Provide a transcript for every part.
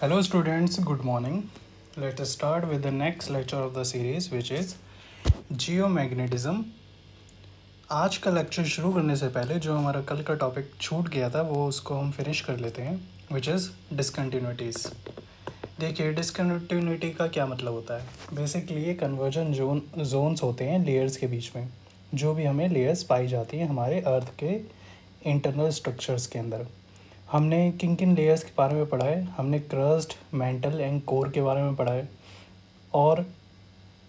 Hello students, good morning. Let us start with the next lecture of the series which is geomagnetism. आज का lecture शुरू करने से पहले जो हमारा कल का टॉपिक छूट गया था वो उसको हम फिनिश कर लेते हैं विच इज़ डिसकंटिन्यूटीज़। देखिए डिसकंटिन्यूटी का क्या मतलब होता है। बेसिकली ये कन्वर्जन जोन्स होते हैं लेयर्स के बीच में, जो भी हमें लेयर्स पाई जाती हैं हमारे अर्थ के इंटरनल स्ट्रक्चर्स के अंदर। हमने किन किन लेयर्स के बारे में पढ़ा है, हमने क्रस्ट, मेंटल एंड कोर के बारे में पढ़ा है। और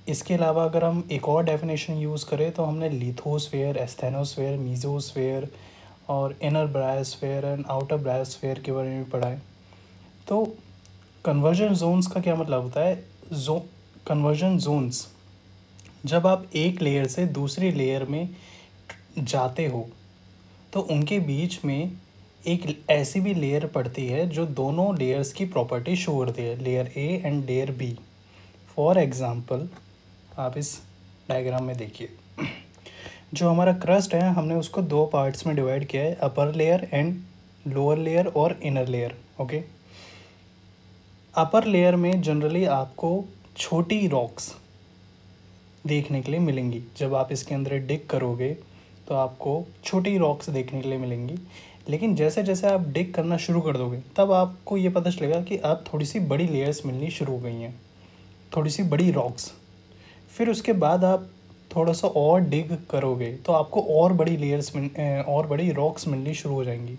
इसके अलावा अगर हम एक और डेफिनेशन यूज़ करें तो हमने लिथोस्फेयर, एस्थेनोस्फेयर, मीजोस्फेयर और इनर ब्रायोस्फेयर एंड आउटर ब्रायोस्फेयर के बारे में पढ़ा है। तो कन्वर्जन जोन्स का क्या मतलब होता है। कन्वर्जन जोन्स, जब आप एक लेयर से दूसरी लेयर में जाते हो तो उनके बीच में एक ऐसी भी लेयर पड़ती है जो दोनों लेयर्स की प्रॉपर्टी शो करती है, layer A and layer B. For example आप इस डायग्राम में देखिए, जो हमारा क्रस्ट है हमने उसको दो पार्ट्स में डिवाइड किया है, upper layer and lower layer और inner layer. Okay, upper layer में जनरली आपको छोटी रॉक्स देखने के लिए मिलेंगी। जब आप इसके अंदर डिग करोगे तो आपको छोटी रॉक्स देखने के लिए मिलेंगी, लेकिन जैसे जैसे आप डिग करना शुरू कर दोगे तब आपको ये पता चलेगा कि अब थोड़ी सी बड़ी लेयर्स मिलनी शुरू हो गई हैं, थोड़ी सी बड़ी रॉक्स। फिर उसके बाद आप थोड़ा सा और डिग करोगे तो आपको और बड़ी लेयर्स और बड़ी रॉक्स मिलनी शुरू हो जाएंगी।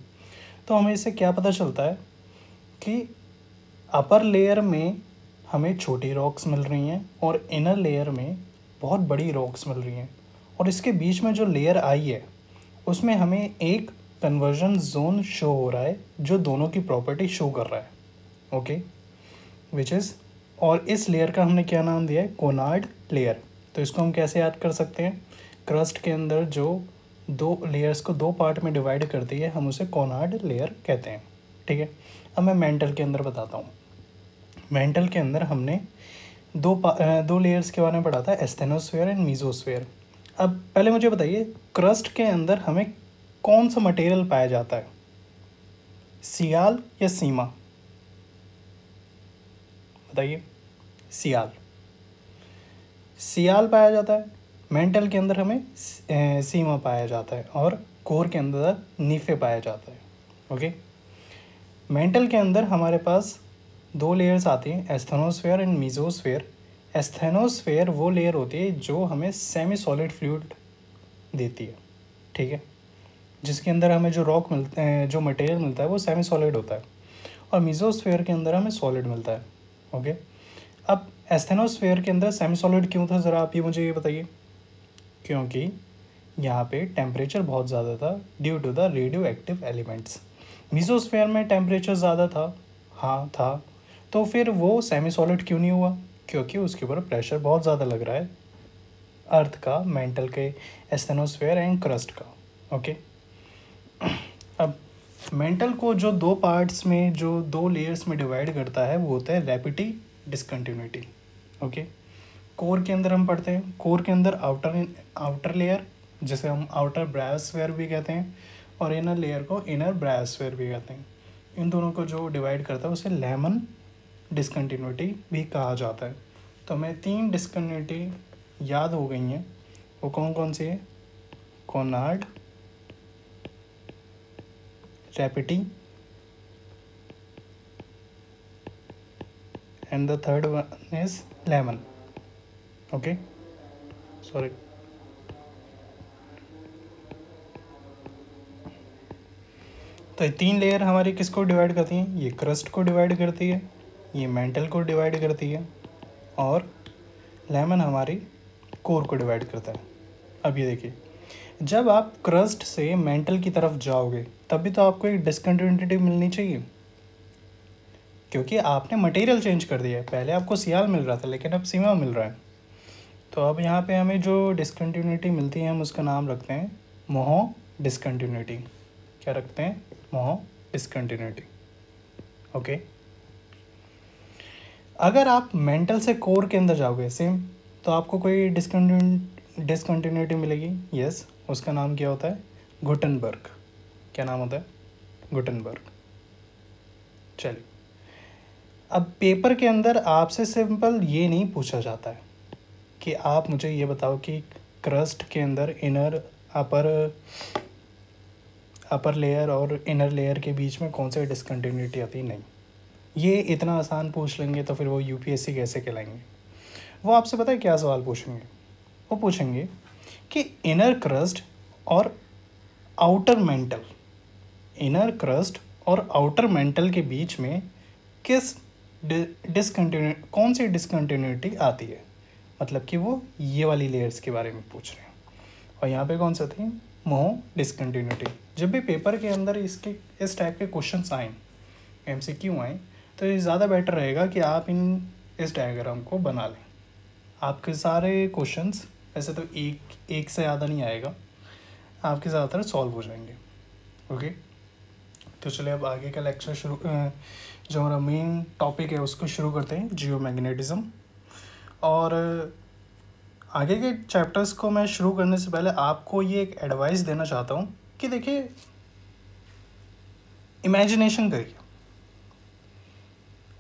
तो हमें इससे क्या पता चलता है कि अपर लेयर में हमें छोटी रॉक्स मिल रही हैं और इनर लेयर में बहुत बड़ी रॉक्स मिल रही हैं, और इसके बीच में जो लेयर आई है उसमें हमें एक कन्वर्जन जोन शो हो रहा है जो दोनों की प्रॉपर्टी शो कर रहा है। ओके, विच इज़, और इस लेयर का हमने क्या नाम दिया है, कोनार्ड लेयर। तो इसको हम कैसे याद कर सकते हैं, क्रस्ट के अंदर जो दो लेयर्स को दो पार्ट में डिवाइड करती है हम उसे कोनार्ड लेयर कहते हैं। ठीक है, अब मैं मेंटल के अंदर बताता हूँ। मेंटल के अंदर हमने दो लेयर्स के बारे में पढ़ा था, एस्थेनोस्फेयर एंड मीजोस्फेयर। अब पहले मुझे बताइए, क्रस्ट के अंदर हमें कौन सा मटेरियल पाया जाता है, सियाल या सीमा? बताइए। सियाल, सियाल पाया जाता है। मेंटल के अंदर हमें सीमा पाया जाता है और कोर के अंदर नीफे पाया जाता है। ओके, मेंटल के अंदर हमारे पास दो लेयर्स आती हैं, एस्थेनोस्फेयर एंड मीजोस्फेयर। एस्थेनोस्फेयर वो लेयर होती है जो हमें सेमी सॉलिड फ्लूइड देती है, ठीक है, जिसके अंदर हमें जो रॉक मिलते हैं, जो मटेरियल मिलता है वो सेमी सॉलिड होता है, और मीजोस्फेयर के अंदर हमें सॉलिड मिलता है। ओके, अब एस्थेनोस्फेयर के अंदर सेमी सॉलिड क्यों था, ज़रा आप ये मुझे ये बताइए। क्योंकि यहाँ पे टेम्परेचर बहुत ज़्यादा था due to the radioactive elements. Mesosphere में टेम्परेचर ज़्यादा था, हाँ था, तो फिर वो सेमी सॉलिड क्यों नहीं हुआ, क्योंकि उसके ऊपर प्रेशर बहुत ज़्यादा लग रहा है अर्थ का, मेंटल के, एस्थेनोस्फेयर एंड क्रस्ट का। ओके, अब मेंटल को जो दो पार्ट्स में, जो दो लेयर्स में डिवाइड करता है वो होता है रैपिडी, डिसकंटिन्यूटी। ओके, कोर के अंदर हम पढ़ते हैं, कोर के अंदर आउटर लेयर जिसे हम आउटर ब्रायोस्फेयर भी कहते हैं और इनर लेयर को इनर ब्रायोस्फेयर भी कहते हैं। इन दोनों को जो डिवाइड करता है उसे लेमन डिसकंटिन्यूटी भी कहा जाता है। तो हमें तीन डिसकंटिन्यूटी याद हो गई हैं, वो कौन कौन सी है, Konrad, रैपिडी and the third one is lemon. Okay, sorry. तो ये तीन लेयर हमारी किसको डिवाइड करती हैं, ये क्रस्ट को डिवाइड करती है, ये मेंटल को डिवाइड करती है, और लेमन हमारी कोर को डिवाइड करता है। अब ये देखिए, जब आप क्रस्ट से मेंटल की तरफ जाओगे तभी तो आपको एक डिसकंटिन्यूटी मिलनी चाहिए, क्योंकि आपने मटेरियल चेंज कर दिया है। पहले आपको सियाल मिल रहा था लेकिन अब सीमा मिल रहा है। तो अब यहाँ पे हमें जो डिसकंटिन्यूटी मिलती है हम उसका नाम रखते हैं मोहो डिसकंटिन्यूटी। क्या रखते हैं, मोहो डिसकंटिन्यूटी। ओके, अगर आप मेंटल से कोर के अंदर जाओगे सेम, तो आपको कोई डिसकंटिन्यूटी मिलेगी। यस, उसका नाम क्या होता है, गुटनबर्ग। क्या नाम होता है, गुटनबर्ग। चलिए, अब पेपर के अंदर आपसे सिंपल ये नहीं पूछा जाता है कि आप मुझे ये बताओ कि क्रस्ट के अंदर अपर लेयर और इनर लेयर के बीच में कौन सी डिसकंटिन्यूटी आती है। नहीं, ये इतना आसान पूछ लेंगे तो फिर वो यूपीएससी कैसे कहलाएंगे। वो आपसे पता है क्या सवाल पूछेंगे, वो पूछेंगे कि इनर क्रस्ट और आउटर मेंटल, इनर क्रस्ट और आउटर मेंटल के बीच में किस कौन सी डिसकंटिन्यूटी आती है। मतलब कि वो ये वाली लेयर्स के बारे में पूछ रहे हैं। और यहाँ पे कौन सा थी, मोह डिसकंटिन्यूटी। जब भी पेपर के अंदर इस टाइप के क्वेश्चंस आएँ, एमसीक्यू आएँ, तो ये ज़्यादा बेटर रहेगा कि आप इस डायग्राम को बना लें। आपके सारे क्वेश्चंस वैसे तो एक से ज़्यादा नहीं आएगा, आपके ज़्यादातर सॉल्व हो जाएंगे। ओके, तो चलिए अब आगे का लेक्चर जो हमारा मेन टॉपिक है उसको शुरू करते हैं, जियोमैग्नेटिज्म। और आगे के चैप्टर्स को मैं शुरू करने से पहले आपको ये एक एडवाइस देना चाहता हूँ कि देखिए, इमेजिनेशन करिए,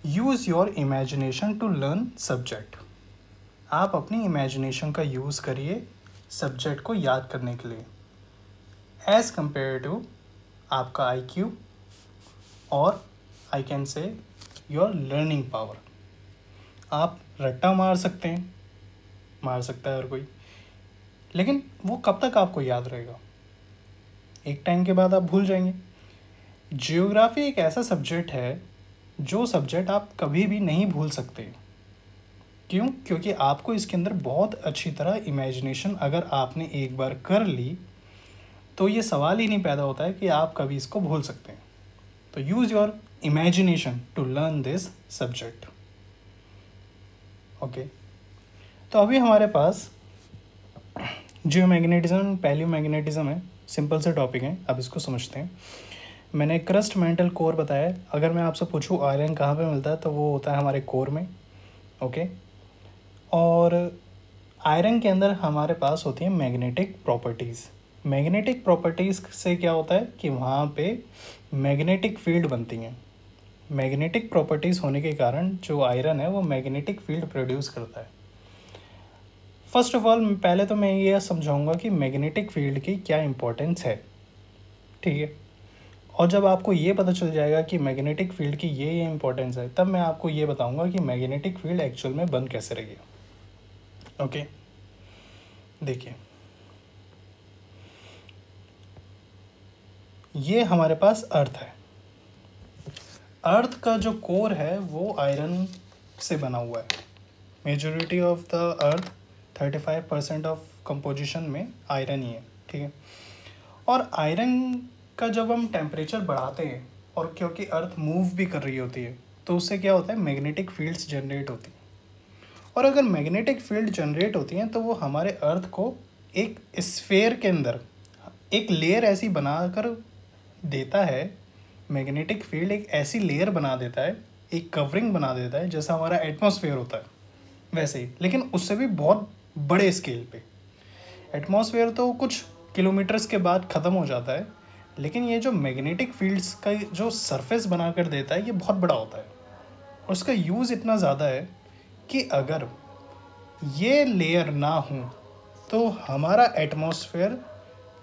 use your imagination to learn subject. आप अपनी इमेजिनेशन का यूज़ करिए सब्जेक्ट को याद करने के लिए, एज़ कम्पेयर टू आपका आईक्यू और I can say your learning power. आप रट्टा मार सकते हैं, मार सकता है हर कोई, लेकिन वो कब तक आपको याद रहेगा, एक टाइम के बाद आप भूल जाएंगे। जियोग्राफी एक ऐसा सब्जेक्ट है जो सब्जेक्ट आप कभी भी नहीं भूल सकते। क्यों? क्योंकि आपको इसके अंदर बहुत अच्छी तरह इमेजिनेशन अगर आपने एक बार कर ली तो ये सवाल ही नहीं पैदा होता है कि आप कभी इसको भूल सकते हैं। तो use your imagination to learn this subject. Okay, तो अभी हमारे पास जियोमैग्नेटिज्म, पैलियोमैग्नेटिज्म है, सिंपल से टॉपिक है, अब इसको समझते हैं। मैंने क्रस्ट मेंटल कोर बताया। अगर मैं आपसे पूछूं आयरन कहाँ पे मिलता है तो वो होता है हमारे कोर में। ओके, और आयरन के अंदर हमारे पास होती है मैग्नेटिक प्रॉपर्टीज़। मैग्नेटिक प्रॉपर्टीज़ से क्या होता है कि वहाँ पे मैग्नेटिक फील्ड बनती हैं। मैग्नेटिक प्रॉपर्टीज़ होने के कारण जो आयरन है वो मैग्नेटिक फील्ड प्रोड्यूस करता है। फर्स्ट ऑफ ऑल पहले तो मैं ये समझाऊंगा कि मैग्नेटिक फील्ड की क्या इम्पोर्टेंस है, ठीक है। और जब आपको ये पता चल जाएगा कि मैग्नेटिक फील्ड की ये इम्पोर्टेंस है, तब मैं आपको ये बताऊंगा कि मैग्नेटिक फील्ड एक्चुअल में बन कैसे रही है। ओके, देखिए, ये हमारे पास अर्थ है। अर्थ का जो कोर है वो आयरन से बना हुआ है। Majority of the earth 35% of composition में आयरन ही है, ठीक है। और आयरन का जब हम टेम्परेचर बढ़ाते हैं और क्योंकि अर्थ मूव भी कर रही होती है तो उससे क्या होता है, मैग्नेटिक फील्ड्स जनरेट होती हैं। और अगर मैग्नेटिक फील्ड जनरेट होती हैं तो वो हमारे अर्थ को एक स्फेयर के अंदर एक लेयर ऐसी बनाकर देता है। मैग्नेटिक फील्ड एक ऐसी लेयर बना देता है, एक कवरिंग बना देता है, जैसा हमारा एटमॉस्फेयर होता है वैसे ही, लेकिन उससे भी बहुत बड़े स्केल पे। एटमॉस्फेयर तो कुछ किलोमीटर्स के बाद ख़त्म हो जाता है, लेकिन ये जो मैग्नेटिक फील्ड्स का जो सरफेस बना कर देता है ये बहुत बड़ा होता है। और उसका यूज़ इतना ज़्यादा है कि अगर ये लेयर ना हो तो हमारा एटमॉस्फेयर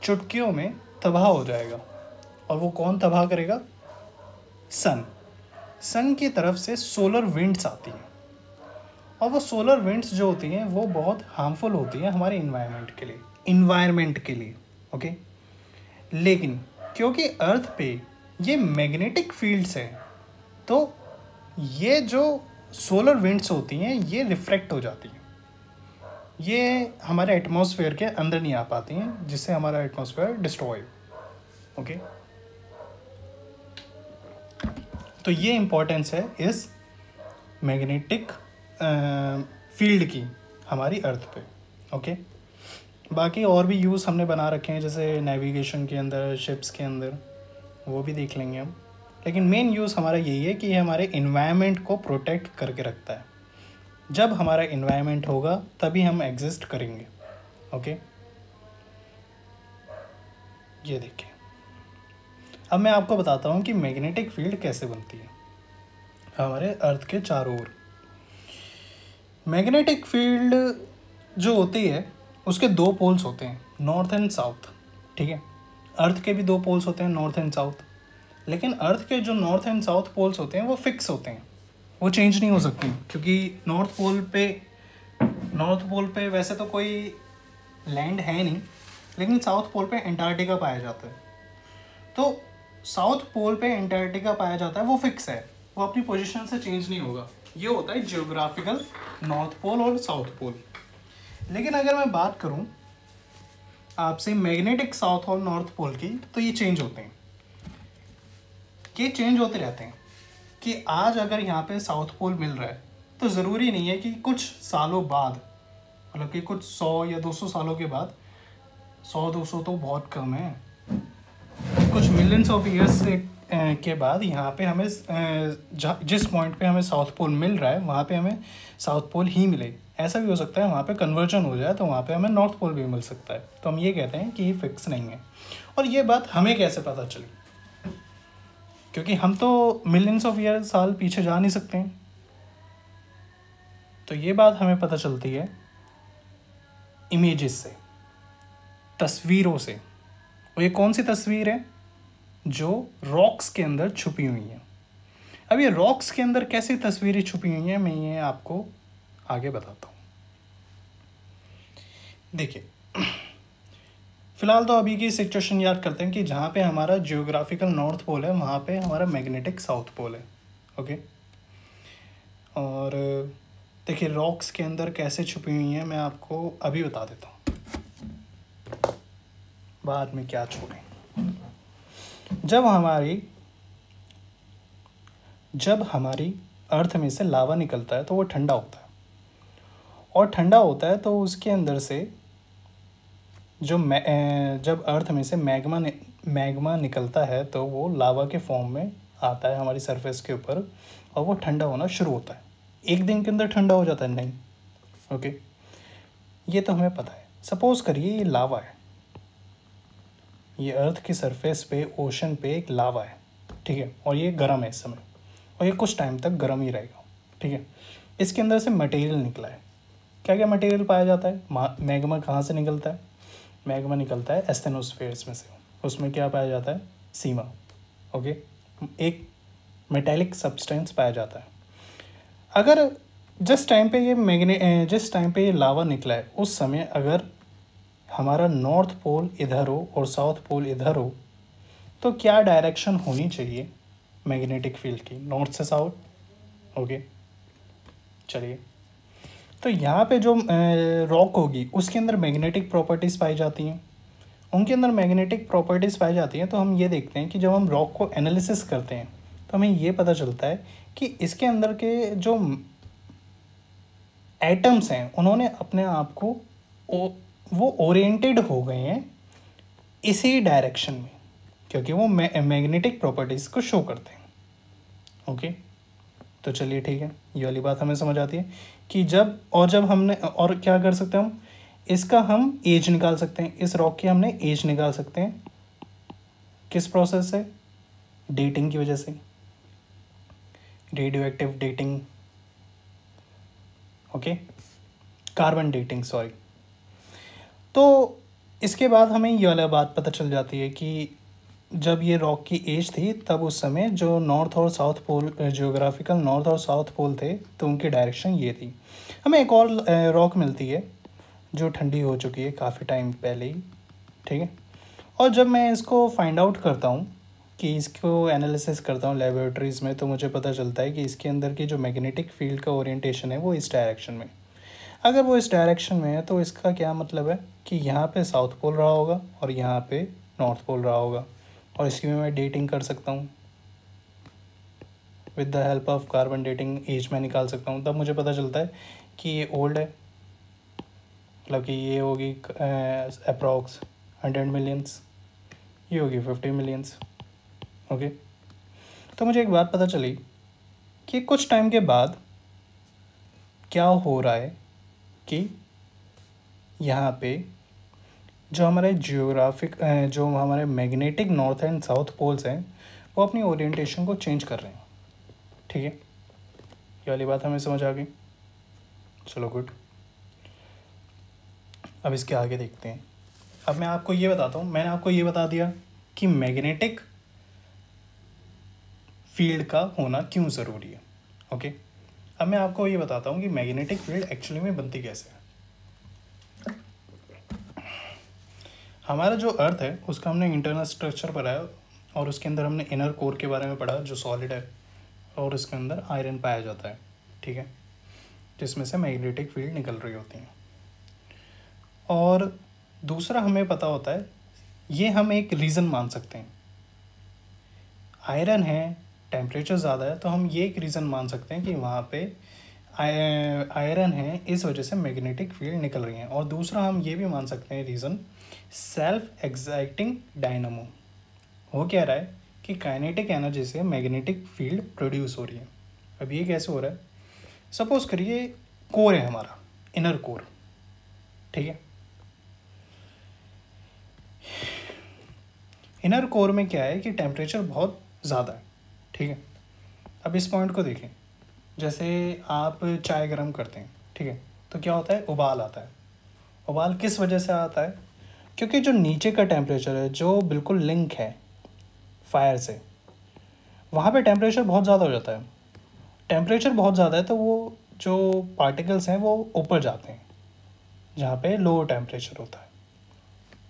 चुटकियों में तबाह हो जाएगा। और वो कौन तबाह करेगा? सन की तरफ से सोलर विंड्स आती हैं, और वो सोलर विंड्स जो होती हैं वो बहुत हार्मफुल होती हैं हमारे इन्वायरमेंट के लिए। ओके, लेकिन क्योंकि अर्थ पे ये मैग्नेटिक फील्ड्स हैं तो ये जो सोलर विंड्स होती हैं ये रिफ्रैक्ट हो जाती हैं, ये हमारे एटमॉस्फेयर के अंदर नहीं आ पाती हैं, जिससे हमारा एटमॉस्फेयर डिस्ट्रॉय। ओके, तो ये इम्पोर्टेंस है इस मैग्नेटिक फील्ड की हमारी अर्थ पे। ओके, बाकी और भी यूज़ हमने बना रखे हैं, जैसे नेविगेशन के अंदर, शिप्स के अंदर, वो भी देख लेंगे हम। लेकिन मेन यूज़ हमारा यही है कि ये हमारे इन्वायरमेंट को प्रोटेक्ट करके रखता है। जब हमारा इन्वायरमेंट होगा तभी हम एग्जिस्ट करेंगे। ओके, ये देखिए, अब मैं आपको बताता हूँ कि मैग्नेटिक फील्ड कैसे बनती है। हमारे अर्थ के चारों ओर। मैग्नेटिक फील्ड जो होती है उसके दो पोल्स होते हैं, नॉर्थ एंड साउथ, ठीक है। अर्थ के भी दो पोल्स होते हैं, नॉर्थ एंड साउथ। लेकिन अर्थ के जो नॉर्थ एंड साउथ पोल्स होते हैं वो फिक्स होते हैं, वो चेंज नहीं हो सकती, क्योंकि नॉर्थ पोल पे वैसे तो कोई लैंड है नहीं, लेकिन साउथ पोल पे एंटार्क्टिका पाया जाता है। तो साउथ पोल पे एंटार्क्टिका पाया जाता है, वो फिक्स है, वो अपनी पोजीशन से चेंज नहीं होगा। ये होता है जियोग्राफिकल नॉर्थ पोल और साउथ पोल। लेकिन अगर मैं बात करूं आपसे मैग्नेटिक साउथ और नॉर्थ पोल की, तो ये चेंज होते हैं, ये चेंज होते रहते हैं। कि आज अगर यहाँ पे साउथ पोल मिल रहा है तो ज़रूरी नहीं है कि कुछ सालों बाद, मतलब कि कुछ 100 या 200 सालों के बाद, 100-200 तो बहुत कम है, कुछ मिलियंस ऑफ ईयर्स के बाद यहाँ पे हमें जिस पॉइंट पे हमें साउथ पोल मिल रहा है वहाँ पे हमें साउथ पोल ही मिले। ऐसा भी हो सकता है वहाँ पे कन्वर्जन हो जाए तो वहाँ पे हमें नॉर्थ पोल भी मिल सकता है। तो हम ये कहते हैं कि ये फिक्स नहीं है। और ये बात हमें कैसे पता चली, क्योंकि हम तो मिलियंस ऑफ ईयर साल पीछे जा नहीं सकते हैं। तो ये बात हमें पता चलती है इमेजेस से, तस्वीरों से। और ये कौन सी तस्वीर है? जो रॉक्स के अंदर छुपी हुई हैं। अब ये रॉक्स के अंदर कैसी तस्वीरें छुपी हुई हैं, मैं ये आपको आगे बताता हूँ। देखिए, फिलहाल तो अभी की सिचुएशन याद करते हैं कि जहाँ पे हमारा जियोग्राफिकल नॉर्थ पोल है वहाँ पे हमारा मैग्नेटिक साउथ पोल है, ओके। और देखिए रॉक्स के अंदर कैसे छुपी हुई हैं मैं आपको अभी बता देता हूँ, बाद में क्या छोड़ें। जब हमारी अर्थ में से लावा निकलता है तो वो ठंडा होता है, और ठंडा होता है तो उसके अंदर से जब अर्थ में से मैग्मा निकलता है तो वो लावा के फॉर्म में आता है हमारी सरफेस के ऊपर, और वो ठंडा होना शुरू होता है। एक दिन के अंदर ठंडा हो जाता है? नहीं, ओके। ये तो हमें पता है। सपोज करिए ये लावा है, ये अर्थ की सरफेस पे, ओशन पे एक लावा है, ठीक है, और ये गर्म है इस समय, और ये कुछ टाइम तक गर्म ही रहेगा, ठीक है। इसके अंदर से मटेरियल निकला है। क्या क्या मटेरियल पाया जाता है? मैग्मा कहाँ से निकलता है? मैग्मा निकलता है एस्थेनोस्फेयर्स में से। उसमें क्या पाया जाता है? सीमा, ओके। एक मेटेलिक सब्सटेंस पाया जाता है। अगर जिस टाइम पे ये लावा निकला है उस समय अगर हमारा नॉर्थ पोल इधर हो और साउथ पोल इधर हो, तो क्या डायरेक्शन होनी चाहिए मैग्नेटिक फील्ड की? नॉर्थ से साउथ, ओके। चलिए, तो यहाँ पे जो रॉक होगी उसके अंदर मैग्नेटिक प्रॉपर्टीज़ पाई जाती हैं, उनके अंदर मैग्नेटिक प्रॉपर्टीज़ पाई जाती हैं। तो हम ये देखते हैं कि जब हम रॉक को एनालिसिस करते हैं तो हमें ये पता चलता है कि इसके अंदर के जो एटम्स हैं उन्होंने अपने आप को वो ओरिएंटेड हो गए हैं इसी डायरेक्शन में, क्योंकि वो मैग्नेटिक प्रॉपर्टीज़ को शो करते हैं, ओके। तो चलिए ठीक है, ये वाली बात हमें समझ आती है कि जब हमने, और क्या कर सकते हैं हम, इसका हम एज निकाल सकते हैं, इस रॉक की हमने एज निकाल सकते हैं। किस प्रोसेस से? डेटिंग की वजह से, radio active dating, okay, carbon dating, sorry. तो इसके बाद हमें ये वाला बात पता चल जाती है कि जब ये रॉक की एज थी तब उस समय जो नॉर्थ और साउथ पोल, जियोग्राफिकल नॉर्थ और साउथ पोल थे, तो उनकी डायरेक्शन ये थी। हमें एक और रॉक मिलती है जो ठंडी हो चुकी है काफ़ी टाइम पहले ही, ठीक है। और जब मैं इसको फाइंड आउट करता हूँ, कि इसको एनालिसिस करता हूँ लेबोरेटरीज़ में, तो मुझे पता चलता है कि इसके अंदर की जो मैग्नेटिक फील्ड का ओरिएंटेशन है वो इस डायरेक्शन में। अगर वो इस डायरेक्शन में है तो इसका क्या मतलब है कि यहाँ पे साउथ पोल रहा होगा और यहाँ पे नॉर्थ पोल रहा होगा, और इसकी मैं डेटिंग कर सकता हूँ with the help of carbon dating, age में निकाल सकता हूँ। तब मुझे पता चलता है कि ये ओल्ड है, मतलब कि ये होगी अप्रॉक्स 100 मिलियंस, ये होगी 50 मिलियंस, ओके। तो मुझे एक बात पता चली कि कुछ टाइम के बाद क्या हो रहा है कि यहाँ पे जो हमारे जो हमारे magnetic north and south poles हैं वो अपनी ओरिएंटेशन को चेंज कर रहे हैं, ठीक है। ये वाली बात हमें समझ आ गई। चलो गुड, अब इसके आगे देखते हैं। अब मैं आपको ये बताता हूँ, मैंने आपको ये बता दिया कि मैग्नेटिक फील्ड का होना क्यों ज़रूरी है। ओके, अब मैं आपको ये बताता हूँ कि मैग्नेटिक फील्ड एक्चुअली में बनती कैसे है। हमारा जो अर्थ है उसका हमने इंटरनल स्ट्रक्चर पढ़ा है और उसके अंदर हमने इनर कोर के बारे में पढ़ा जो सॉलिड है और उसके अंदर आयरन पाया जाता है, ठीक है, जिसमें से मैग्नेटिक फील्ड निकल रही होती हैं। और दूसरा हमें पता होता है, ये हम एक रीज़न मान सकते हैं, आयरन है, टेम्परेचर ज़्यादा है, तो हम ये एक रीज़न मान सकते हैं कि वहाँ पे आयरन है, इस वजह से मैग्नेटिक फील्ड निकल रही है। और दूसरा हम ये भी मान सकते हैं रीज़न, सेल्फ एक्साइटिंग डायनामो। हो क्या रहा है कि काइनेटिक एनर्जी से मैग्नेटिक फील्ड प्रोड्यूस हो रही है। अब ये कैसे हो रहा है, सपोज करिए कोर है हमारा, इनर कोर, ठीक है। इनर कोर में क्या है कि टेम्परेचर बहुत ज़्यादा है, ठीक है। अब इस पॉइंट को देखें, जैसे आप चाय गर्म करते हैं, ठीक है, तो क्या होता है, उबाल आता है। उबाल किस वजह से आता है, क्योंकि जो नीचे का टेम्परेचर है जो बिल्कुल लिंक है फायर से, वहाँ पे टेम्परेचर बहुत ज़्यादा हो जाता है। टेम्परेचर बहुत ज़्यादा है तो वो जो पार्टिकल्स हैं वो ऊपर जाते हैं जहाँ पे लो टेम्परेचर होता है,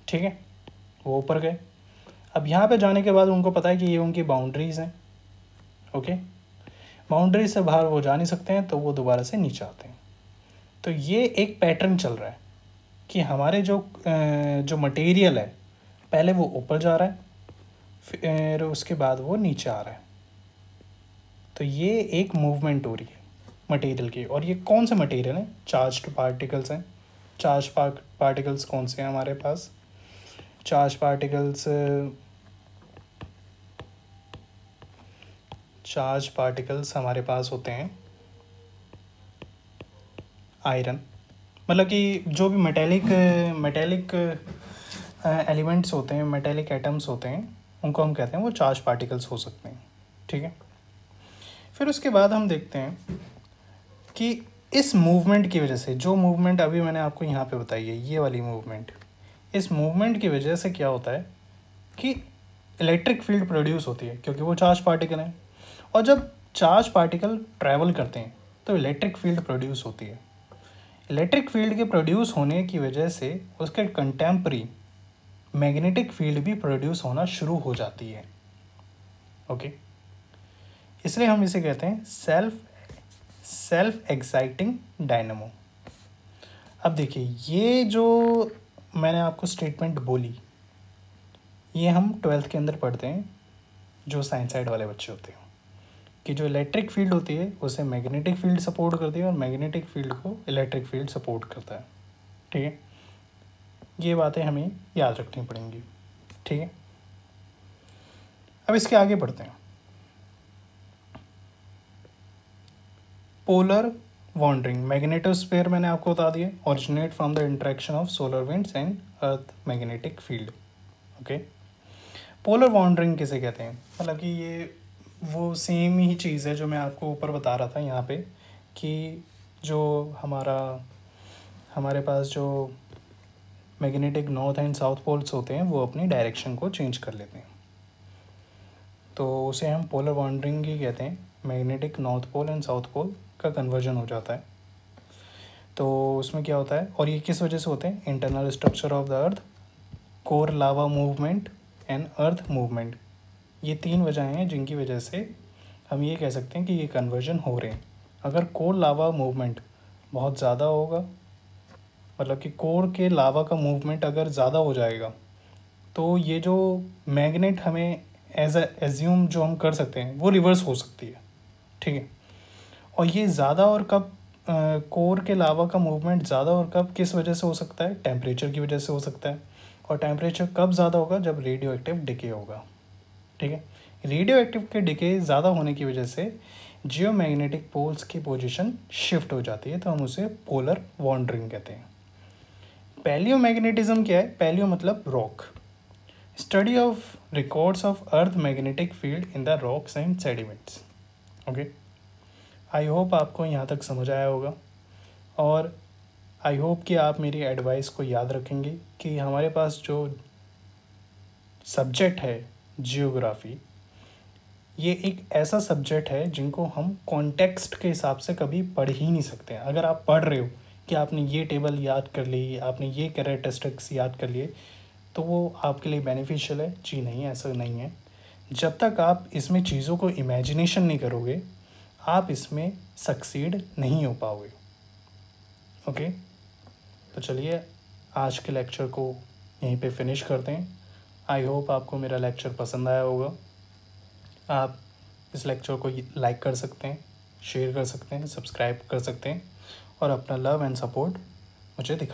ठीक है, वो ऊपर गए। अब यहाँ पे जाने के बाद उनको पता है कि ये उनकी बाउंड्रीज़ हैं, ओके, बाउंड्री से बाहर वो जा नहीं सकते हैं, तो वो दोबारा से नीचे आते हैं। तो ये एक पैटर्न चल रहा है कि हमारे जो मटेरियल है पहले वो ऊपर जा रहा है, फिर उसके बाद वो नीचे आ रहा है। तो ये एक मूवमेंट हो रही है मटेरियल की। और ये कौन से मटेरियल हैं, चार्ज्ड पार्टिकल्स हैं। चार्ज पार्टिकल्स कौन से हैं हमारे पास, चार्ज पार्टिकल्स हमारे पास होते हैं आयरन, मतलब कि जो भी मेटेलिक एलिमेंट्स होते हैं, मेटेलिक एटम्स होते हैं, उनको हम कहते हैं वो चार्ज पार्टिकल्स हो सकते हैं, ठीक है। फिर उसके बाद हम देखते हैं कि इस मूवमेंट की वजह से, जो मूवमेंट अभी मैंने आपको यहाँ पे बताई है, ये वाली मूवमेंट, इस मूवमेंट की वजह से क्या होता है कि इलेक्ट्रिक फील्ड प्रोड्यूस होती है, क्योंकि वो चार्ज पार्टिकल हैं। और जब चार्ज पार्टिकल ट्रैवल करते हैं तो इलेक्ट्रिक फील्ड प्रोड्यूस होती है। इलेक्ट्रिक फील्ड के प्रोड्यूस होने की वजह से उसके कंटेम्परी मैग्नेटिक फील्ड भी प्रोड्यूस होना शुरू हो जाती है, ओके। इसलिए हम इसे कहते हैं सेल्फ एक्साइटिंग डायनामो। अब देखिए, ये जो मैंने आपको स्टेटमेंट बोली, ये हम 12th के अंदर पढ़ते हैं जो साइंस साइड वाले बच्चे होते हैं, कि जो इलेक्ट्रिक फील्ड होती है उसे मैग्नेटिक फील्ड सपोर्ट करती है और मैग्नेटिक फील्ड को इलेक्ट्रिक फील्ड सपोर्ट करता है, ठीक है। ये बातें हमें याद रखनी पड़ेंगी, ठीक है। अब इसके आगे बढ़ते हैं। पोलर वॉन्डरिंग मैग्नेटोस्फीयर मैंने आपको बता दिया, originate from the interaction of solar winds and earth magnetic field, okay. Polar wandering किसे कहते हैं, मतलब कि ये वो सेम ही चीज़ है जो मैं आपको ऊपर बता रहा था यहाँ पे, कि जो हमारे पास जो magnetic north and south poles होते हैं वो अपनी डायरेक्शन को चेंज कर लेते हैं, तो उसे हम पोलर वॉन्डरिंग ही कहते हैं। Magnetic north pole and south pole का कन्वर्जन हो जाता है। तो उसमें क्या होता है, और ये किस वजह से होते हैं, internal structure of the earth, core lava movement and earth movement, ये 3 वजहें हैं जिनकी वजह से हम ये कह सकते हैं कि ये कन्वर्जन हो रहे हैं। अगर कोर लावा मूवमेंट बहुत ज़्यादा होगा, मतलब कि कोर के लावा का मूवमेंट अगर ज़्यादा हो जाएगा, तो ये जो मैग्नेट हमें एज्यूम जो हम कर सकते हैं वो रिवर्स हो सकती है, ठीक है। और ये ज़्यादा और कब कोर के लावा का मूवमेंट ज़्यादा और कब किस वजह से हो सकता है, टेम्परेचर की वजह से हो सकता है। और टेम्परेचर कब ज़्यादा होगा, जब रेडियो एक्टिव डिके होगा, ठीक है। रेडियो एक्टिव के डिके ज़्यादा होने की वजह से जियोमैग्नेटिक पोल्स की पोजीशन शिफ्ट हो जाती है, तो हम उसे पोलर वॉन्डरिंग कहते हैं। पैलियोमैग्नेटिज्म क्या है, पैलियो मतलब rock, study of records of earth magnetic field in the rocks and sediments, okay. I hope आपको यहाँ तक समझ आया होगा, और आई होप कि आप मेरी एडवाइस को याद रखेंगे कि हमारे पास जो सब्जेक्ट है जियोग्राफी, ये एक ऐसा सब्जेक्ट है जिनको हम कॉन्टेक्स्ट के हिसाब से कभी पढ़ ही नहीं सकते हैं। अगर आप पढ़ रहे हो कि आपने ये टेबल याद कर ली, आपने ये कैरेक्टरिस्टिक्स याद कर लिए, तो वो आपके लिए बेनिफिशियल है जी? नहीं, ऐसा नहीं है। जब तक आप इसमें चीज़ों को इमेजिनेशन नहीं करोगे, आप इसमें सक्सीड नहीं हो पाओगे। ओके, तो चलिए आज के लेक्चर को यहीं पे फिनिश करते हैं। आई होप आपको मेरा लेक्चर पसंद आया होगा। आप इस लेक्चर को लाइक कर सकते हैं, शेयर कर सकते हैं, सब्सक्राइब कर सकते हैं, और अपना लव एंड सपोर्ट मुझे दिखा